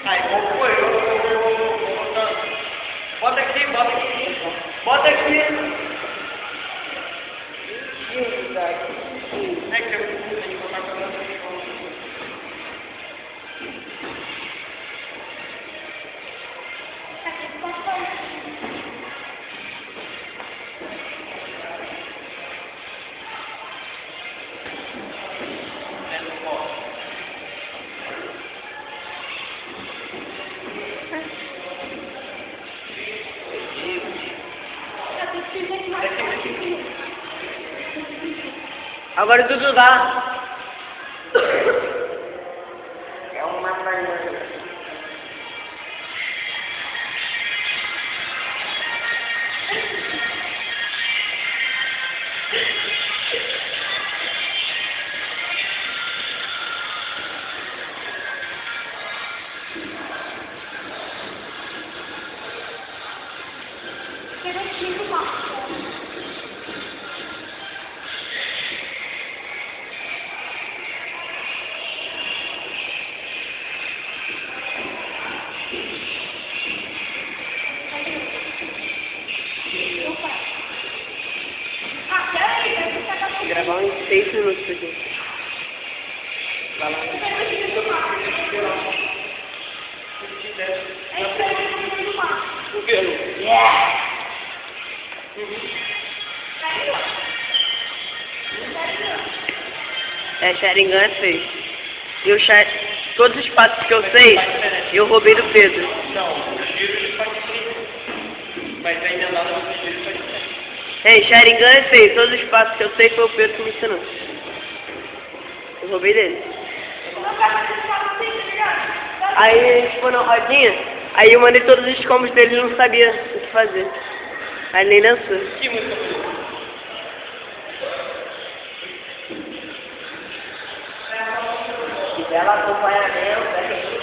Aí, foi, eu botando. Bota aqui, bota aqui. Bota aqui. É que eu tenho que botar com a Agora tudo dá. É uma banana. Gravar uns 6 minutos aqui. Vai lá. O que? Yeah! É, Sharingan é feio. E o todos os passos que eu sei, eu roubei do Pedro. Não, o giro ele faz diferente. Mas a emendada do giro ele faz diferente. Ei, Sharingan é feio. Todos os passos que eu sei foi o Pedro que me ensinou. Eu roubei dele. Aí a gente ficou na rodinha, aí eu mandei todos os combos dele e não sabia o que fazer. Aí ele nem dançou. Que música foi? Bela acompanhamento,